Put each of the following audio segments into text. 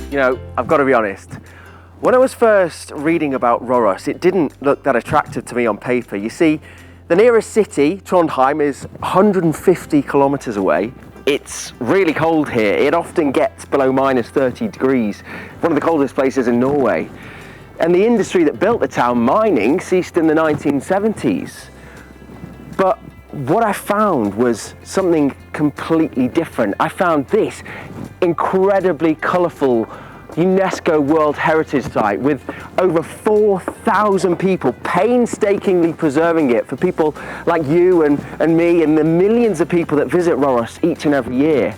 You know, I've got to be honest. When I was first reading about Roros, it didn't look that attractive to me on paper. You see, the nearest city, Trondheim, is 150 kilometers away. It's really cold here. It often gets below minus 30 degrees, one of the coldest places in Norway. And the industry that built the town, mining, ceased in the 1970s. But what I found was something completely different. I found this incredibly colourful UNESCO World Heritage Site with over 4,000 people painstakingly preserving it for people like you and me and the millions of people that visit Roros each and every year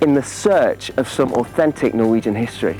in the search of some authentic Norwegian history.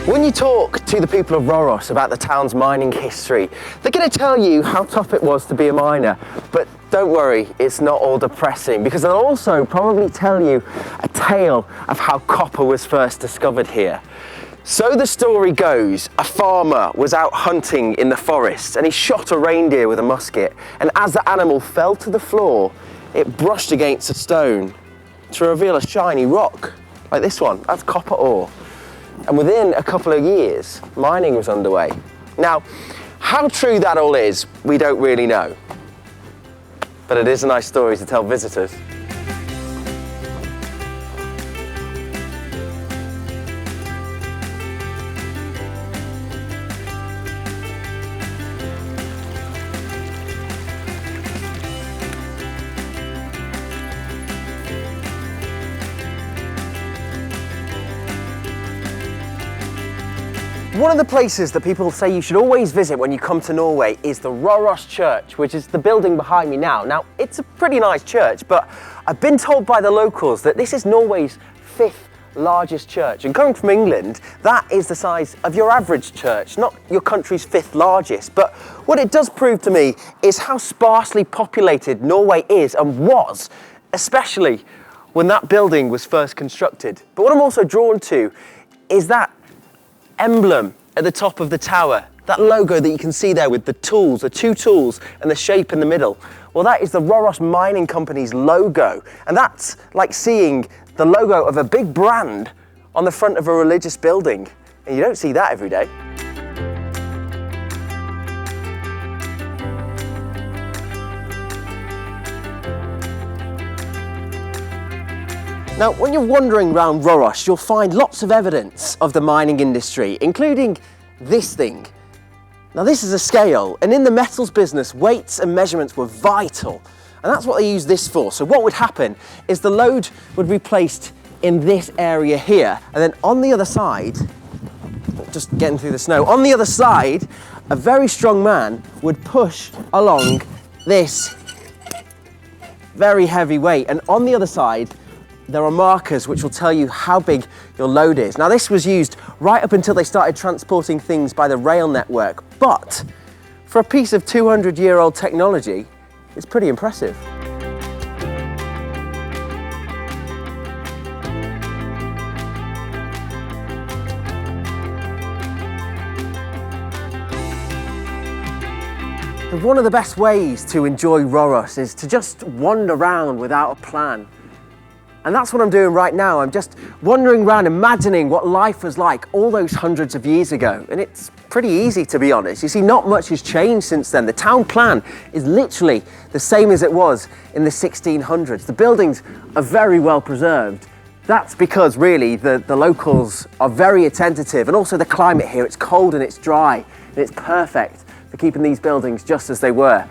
When you talk to the people of Roros about the town's mining history, they're going to tell you how tough it was to be a miner. But don't worry, it's not all depressing, because they'll also probably tell you a tale of how copper was first discovered here. So the story goes, a farmer was out hunting in the forest and he shot a reindeer with a musket, and as the animal fell to the floor, it brushed against a stone to reveal a shiny rock, like this one. That's copper ore. And within a couple of years, mining was underway. Now, how true that all is, we don't really know. But it is a nice story to tell visitors. One of the places that people say you should always visit when you come to Norway is the Roros Church, which is the building behind me now. Now, it's a pretty nice church, but I've been told by the locals that this is Norway's 5th largest church. And coming from England, that is the size of your average church, not your country's 5th largest. But what it does prove to me is how sparsely populated Norway is and was, especially when that building was first constructed. But what I'm also drawn to is that emblem at the top of the tower, that logo that you can see there with the tools, the 2 tools and the shape in the middle. Well, that is the Roros Mining Company's logo. And that's like seeing the logo of a big brand on the front of a religious building. And you don't see that every day. Now, when you're wandering around Roros, you'll find lots of evidence of the mining industry, including this thing. Now, this is a scale, and in the metals business, weights and measurements were vital, and that's what they use this for. So what would happen is the load would be placed in this area here, and then on the other side, just getting through the snow, on the other side, a very strong man would push along this very heavy weight, and on the other side, there are markers which will tell you how big your load is. Now, this was used right up until they started transporting things by the rail network, but for a piece of 200-year-old technology, it's pretty impressive. One of the best ways to enjoy Roros is to just wander around without a plan. And that's what I'm doing right now. I'm just wandering around, imagining what life was like all those hundreds of years ago. And it's pretty easy, to be honest. You see, not much has changed since then. The town plan is literally the same as it was in the 1600s. The buildings are very well preserved. That's because really the locals are very attentive, and also the climate here. It's cold and it's dry, and it's perfect for keeping these buildings just as they were.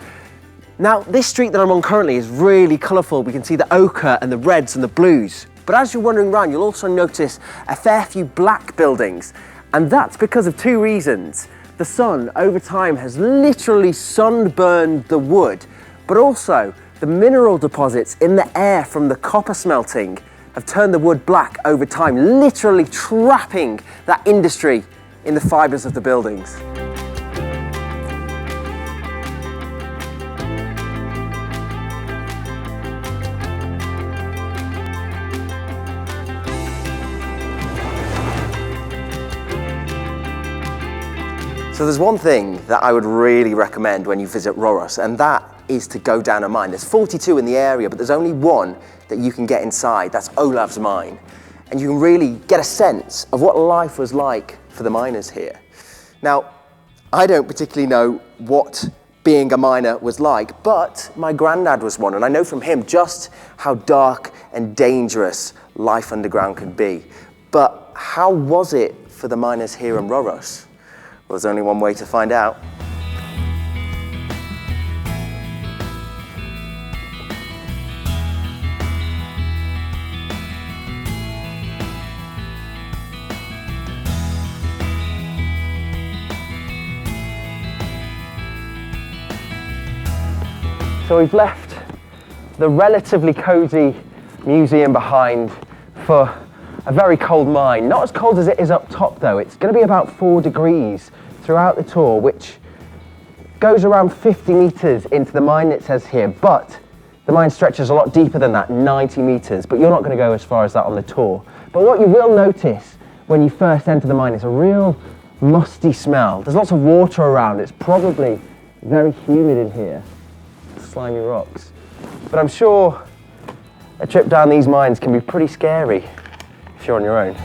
Now, this street that I'm on currently is really colourful. We can see the ochre and the reds and the blues. But as you're wandering around, you'll also notice a fair few black buildings. And that's because of 2 reasons. The sun, over time, has literally sunburned the wood, but also the mineral deposits in the air from the copper smelting have turned the wood black over time, literally trapping that industry in the fibres of the buildings. So there's one thing that I would really recommend when you visit Roros, and that is to go down a mine. There's 42 in the area, but there's only one that you can get inside. That's Olav's mine. And you can really get a sense of what life was like for the miners here. Now, I don't particularly know what being a miner was like, but my granddad was one, and I know from him just how dark and dangerous life underground can be. But how was it for the miners here in Roros? Well, there's only one way to find out. So we've left the relatively cozy museum behind for a very cold mine. Not as cold as it is up top though. It's going to be about 4 degrees throughout the tour, which goes around 50 meters into the mine, it says here, but the mine stretches a lot deeper than that, 90 meters, but you're not going to go as far as that on the tour. But what you will notice when you first enter the mine is a real musty smell. There's lots of water around. It's probably very humid in here. Slimy rocks. But I'm sure a trip down these mines can be pretty scary if you're on your own.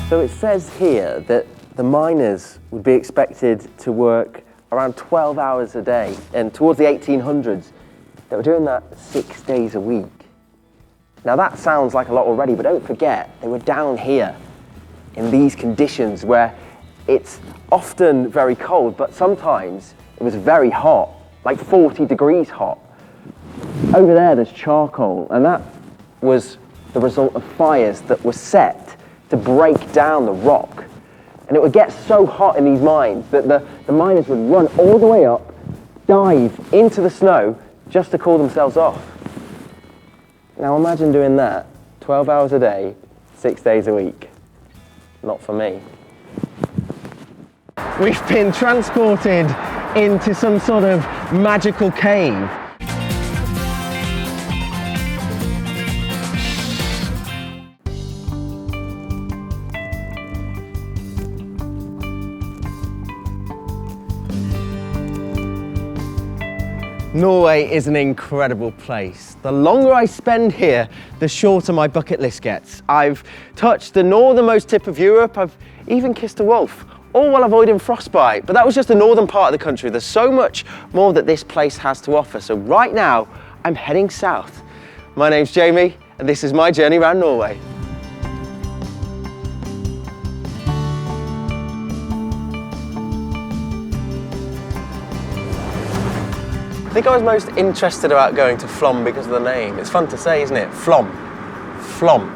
So it says here that the miners would be expected to work around 12 hours a day, and towards the 1800s, they were doing that 6 days a week. Now that sounds like a lot already, but don't forget, they were down here in these conditions where it's often very cold, but sometimes it was very hot, like 40 degrees hot. Over there, there's charcoal, and that was the result of fires that were set to break down the rock. And it would get so hot in these mines that the miners would run all the way up, dive into the snow just to cool themselves off. Now imagine doing that, 12 hours a day, 6 days a week. Not for me. We've been transported into some sort of magical cave. Norway is an incredible place. The longer I spend here, the shorter my bucket list gets. I've touched the northernmost tip of Europe, I've even kissed a wolf, all while avoiding frostbite. But that was just the northern part of the country. There's so much more that this place has to offer. So right now, I'm heading south. My name's Jamie, and this is my journey around Norway. I think I was most interested about going to Flom because of the name. It's fun to say, isn't it? Flom. Flom.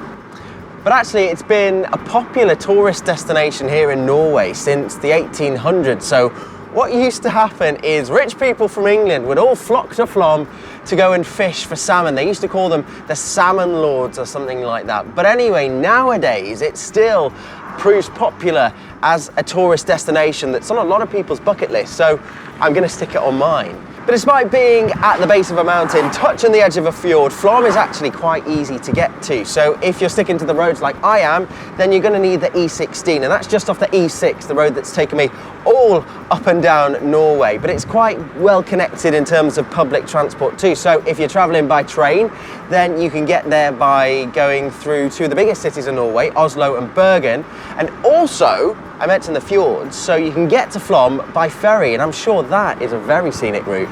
But actually, it's been a popular tourist destination here in Norway since the 1800s. So what used to happen is rich people from England would all flock to Flom to go and fish for salmon. They used to call them the salmon lords or something like that. But anyway, nowadays, it still proves popular as a tourist destination that's on a lot of people's bucket list. So I'm going to stick it on mine. But despite being at the base of a mountain, touching the edge of a fjord, Flom is actually quite easy to get to. So if you're sticking to the roads like I am, then you're going to need the E16, and that's just off the E6, the road that's taken me all up and down Norway. But it's quite well connected in terms of public transport too. So if you're traveling by train, then you can get there by going through two of the biggest cities in Norway, Oslo and Bergen. And also, I mentioned the fjords, so you can get to Flom by ferry, and I'm sure that is a very scenic route.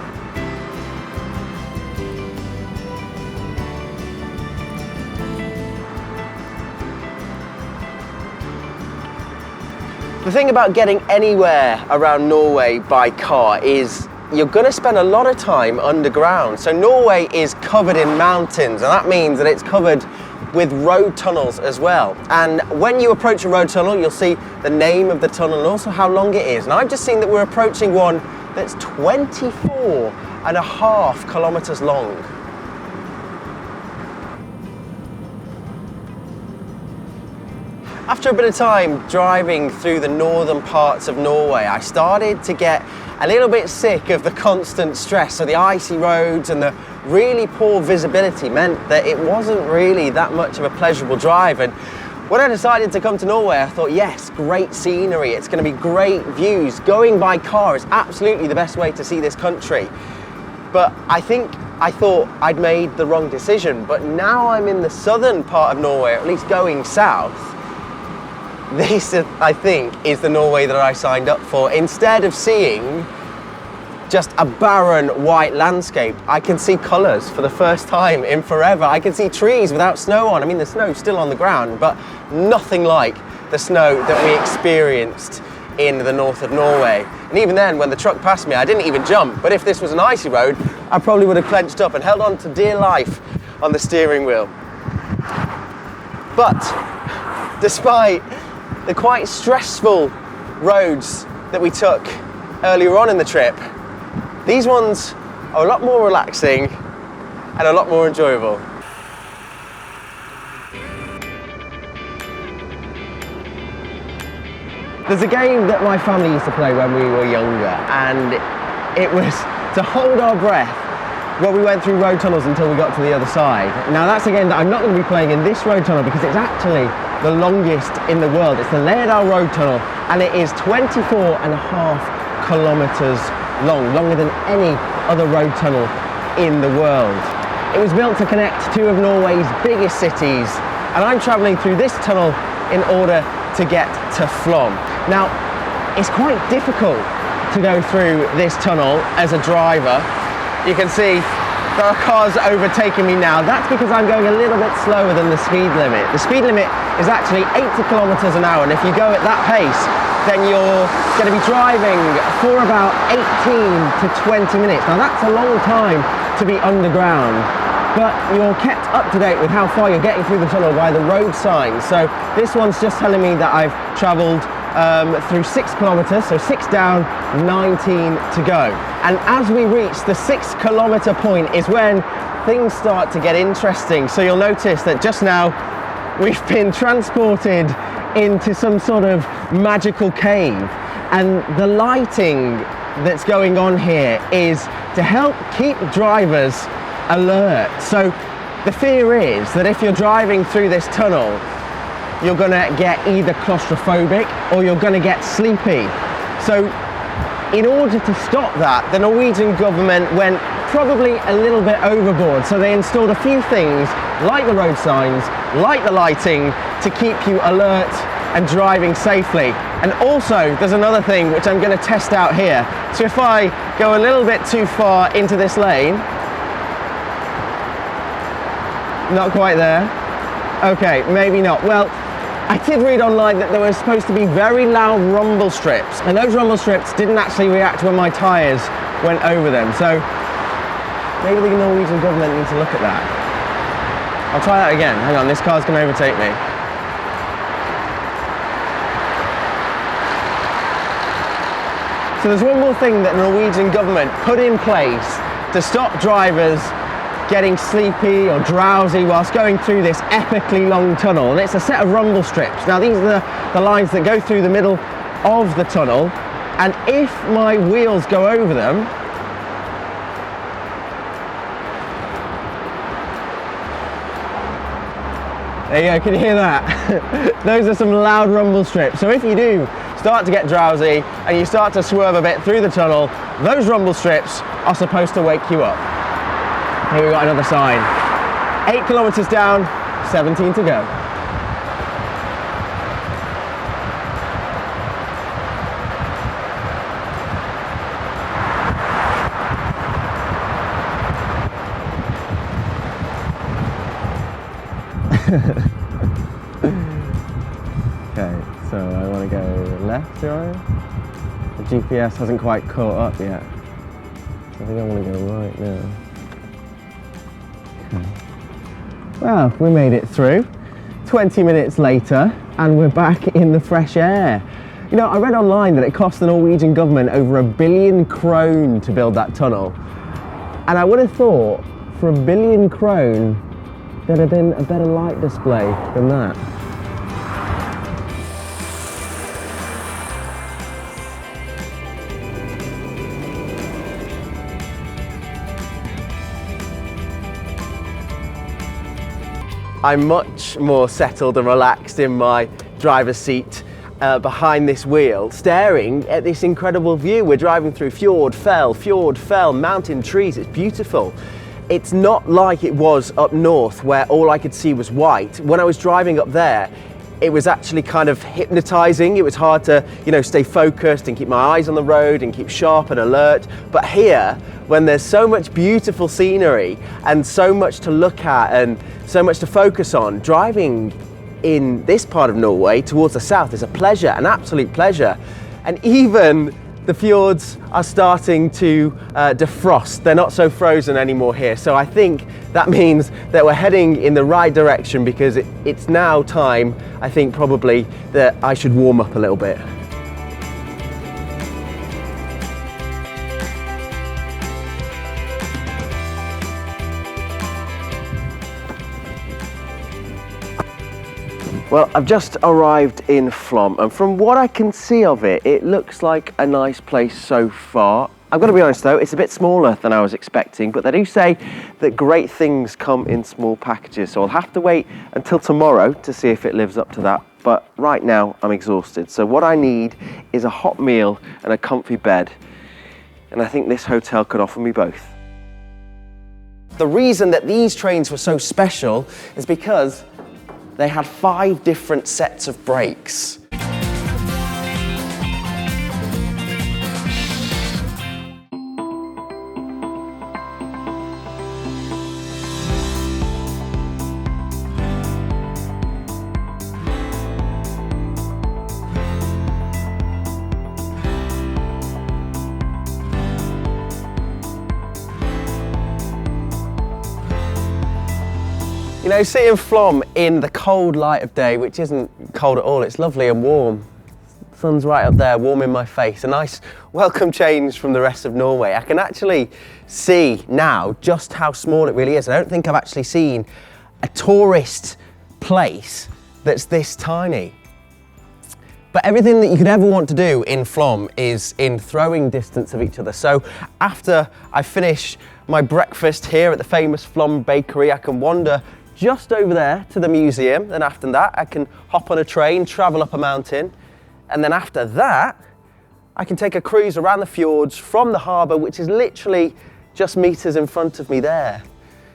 The thing about getting anywhere around Norway by car is you're going to spend a lot of time underground. So Norway is covered in mountains, and that means that it's covered with road tunnels as well. And when you approach a road tunnel, you'll see the name of the tunnel and also how long it is. And I've just seen that we're approaching one that's 24.5 kilometers long. After a bit of time driving through the northern parts of Norway, I started to get a little bit sick of the constant stress. So the icy roads and the really poor visibility meant that it wasn't really that much of a pleasurable drive. And when I decided to come to Norway, I thought, yes, great scenery, it's going to be great views. Going by car is absolutely the best way to see this country. But I thought I'd made the wrong decision. But now I'm in the southern part of Norway, or at least going south. This, I think, is the Norway that I signed up for. Instead of seeing just a barren white landscape, I can see colours for the first time in forever. I can see trees without snow on. I mean, the snow's still on the ground, but nothing like the snow that we experienced in the north of Norway. And even then, when the truck passed me, I didn't even jump. But if this was an icy road, I probably would have clenched up and held on to dear life on the steering wheel. But despite the quite stressful roads that we took earlier on in the trip, these ones are a lot more relaxing and a lot more enjoyable. There's a game that my family used to play when we were younger, and it was to hold our breath while we went through road tunnels until we got to the other side. Now that's a game that I'm not going to be playing in this road tunnel because it's actually the longest in the world. It's the Lærdal Road Tunnel, and it is 24.5 kilometers long, longer than any other road tunnel in the world. It was built to connect two of Norway's biggest cities, and I'm traveling through this tunnel in order to get to Flåm. Now, it's quite difficult to go through this tunnel as a driver. You can see there are cars overtaking me now. That's because I'm going a little bit slower than the speed limit. The speed limit is actually 80 kilometers an hour, and if you go at that pace, then you're going to be driving for about 18 to 20 minutes. Now that's a long time to be underground, but you're kept up to date with how far you're getting through the tunnel by the road signs. So this one's just telling me that I've travelled through 6 kilometers, so 6 down, 19 to go. And as we reach the 6 kilometer point is when things start to get interesting. So you'll notice that just now we've been transported into some sort of magical cave, and the lighting that's going on here is to help keep drivers alert. So the fear is that if you're driving through this tunnel, you're going to get either claustrophobic or you're going to get sleepy. So in order to stop that, the Norwegian government went probably a little bit overboard. So they installed a few things like the road signs, like the lighting, to keep you alert and driving safely. And also there's another thing which I'm going to test out here. So if I go a little bit too far into this lane, not quite there. Okay, maybe not. Well, I did read online that there were supposed to be very loud rumble strips, and those rumble strips didn't actually react when my tyres went over them. So maybe the Norwegian government needs to look at that. I'll try that again. Hang on, this car's going to overtake me. So there's one more thing that the Norwegian government put in place to stop drivers getting sleepy or drowsy whilst going through this epically long tunnel, and it's a set of rumble strips. Now these are the lines that go through the middle of the tunnel, and if my wheels go over them, there you go, can you hear that? Those are some loud rumble strips. So if you do start to get drowsy and you start to swerve a bit through the tunnel, those rumble strips are supposed to wake you up. Here we've got another sign. 8 kilometers down, 17 to go. Okay, so I want to go left, do I? The GPS hasn't quite caught up yet. So I think I want to go right now. Well, we made it through 20 minutes later and we're back in the fresh air. You know, I read online that it cost the Norwegian government over 1 billion krone to build that tunnel. And I would have thought for 1 billion krone there'd have been a better light display than that. I'm much more settled and relaxed in my driver's seat behind this wheel, staring at this incredible view. We're driving through fjord, fell, mountain, trees. It's beautiful. It's not like it was up north where all I could see was white. When I was driving up there, it was actually kind of hypnotizing. It was hard to, stay focused and keep my eyes on the road and keep sharp and alert. But here, when there's so much beautiful scenery and so much to look at and so much to focus on, driving in this part of Norway towards the south is a pleasure, an absolute pleasure. And even the fjords are starting to defrost. They're not so frozen anymore here. So I think that means that we're heading in the right direction, because it's now time, I think probably, that I should warm up a little bit. Well, I've just arrived in Flom, and from what I can see of it, it looks like a nice place so far. I've got to be honest though, it's a bit smaller than I was expecting, but they do say that great things come in small packages, so I'll have to wait until tomorrow to see if it lives up to that. But right now, I'm exhausted, so what I need is a hot meal and a comfy bed, and I think this hotel could offer me both. The reason that these trains were so special is because they had 5 different sets of brakes. Sitting Flom in the cold light of day, which isn't cold at all, it's lovely and warm. The sun's right up there, warming my face. A nice welcome change from the rest of Norway. I can actually see now just how small it really is. I don't think I've actually seen a tourist place that's this tiny. But everything that you could ever want to do in Flom is in throwing distance of each other. So after I finish my breakfast here at the famous Flom bakery, I can wander just over there to the museum. Then after that, I can hop on a train, travel up a mountain. And then after that, I can take a cruise around the fjords from the harbour, which is literally just meters in front of me there.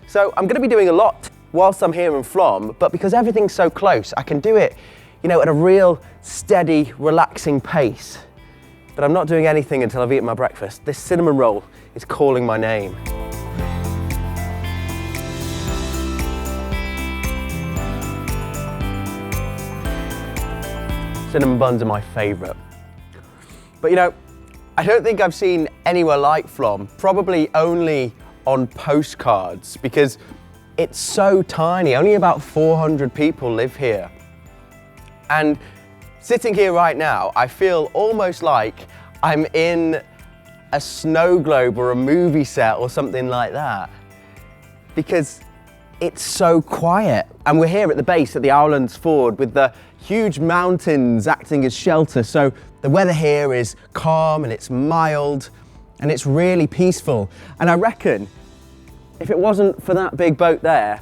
So I'm going to be doing a lot whilst I'm here in Flom, but because everything's so close, I can do it, at a real steady, relaxing pace. But I'm not doing anything until I've eaten my breakfast. This cinnamon roll is calling my name. Cinnamon buns are my favourite. But I don't think I've seen anywhere like Flom, probably only on postcards, because it's so tiny. Only about 400 people live here. And sitting here right now, I feel almost like I'm in a snow globe or a movie set or something like that, because it's so quiet. And we're here at the base at the Ford with the huge mountains acting as shelter. So the weather here is calm and it's mild and it's really peaceful. And I reckon if it wasn't for that big boat there,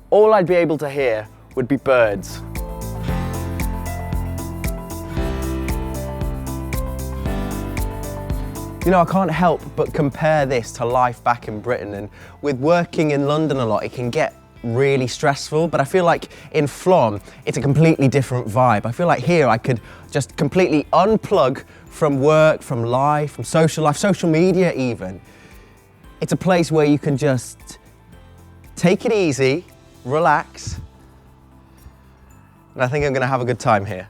all I'd be able to hear would be birds. I can't help but compare this to life back in Britain, and with working in London a lot, it can get really stressful, but I feel like in Flom, it's a completely different vibe. I feel like here I could just completely unplug from work, from life, from social life, social media even. It's a place where you can just take it easy, relax, and I think I'm going to have a good time here.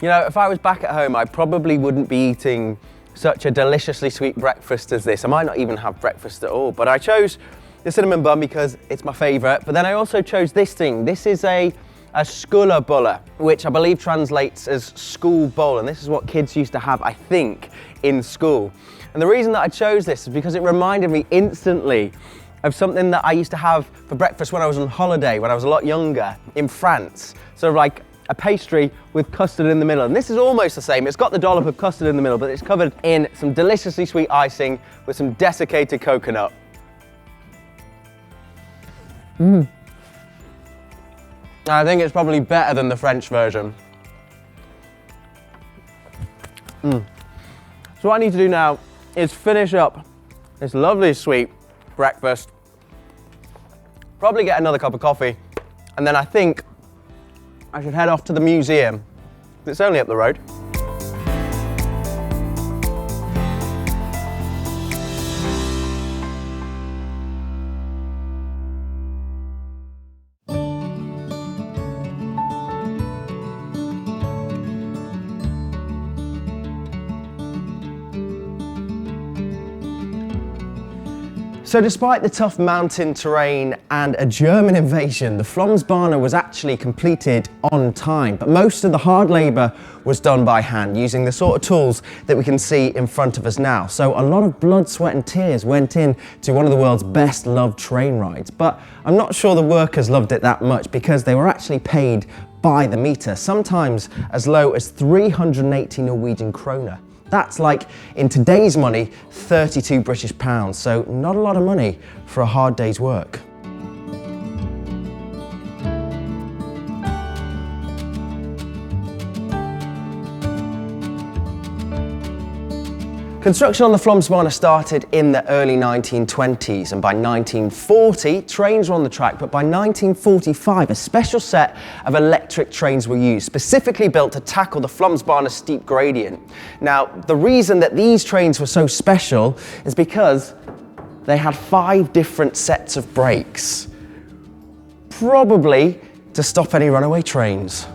If I was back at home, I probably wouldn't be eating such a deliciously sweet breakfast as this. I might not even have breakfast at all, but I chose the cinnamon bun because it's my favourite. But then I also chose this thing. This is a skolebulle, which I believe translates as school bowl, and this is what kids used to have, I think, in school. And the reason that I chose this is because it reminded me instantly of something that I used to have for breakfast when I was on holiday, when I was a lot younger, in France. Sort of like a pastry with custard in the middle. And this is almost the same. It's got the dollop of custard in the middle, but it's covered in some deliciously sweet icing with some desiccated coconut. I think it's probably better than the French version. So what I need to do now is finish up this lovely sweet breakfast, probably get another cup of coffee, and then I think I should head off to the museum. It's only up the road. So despite the tough mountain terrain and a German invasion, the Flomsbana was actually completed on time, but most of the hard labour was done by hand using the sort of tools that we can see in front of us now. So a lot of blood, sweat and tears went in to one of the world's best loved train rides, but I'm not sure the workers loved it that much because they were actually paid by the metre, sometimes as low as 380 Norwegian kroner. That's like, in today's money, 32 British pounds, so not a lot of money for a hard day's work. Construction on the Flomsbana started in the early 1920s, and by 1940 trains were on the track, but by 1945 a special set of electric trains were used, specifically built to tackle the Flomsbana's steep gradient. Now, the reason that these trains were so special is because they had 5 different sets of brakes, probably to stop any runaway trains.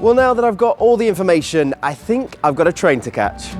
Well, now that I've got all the information, I think I've got a train to catch.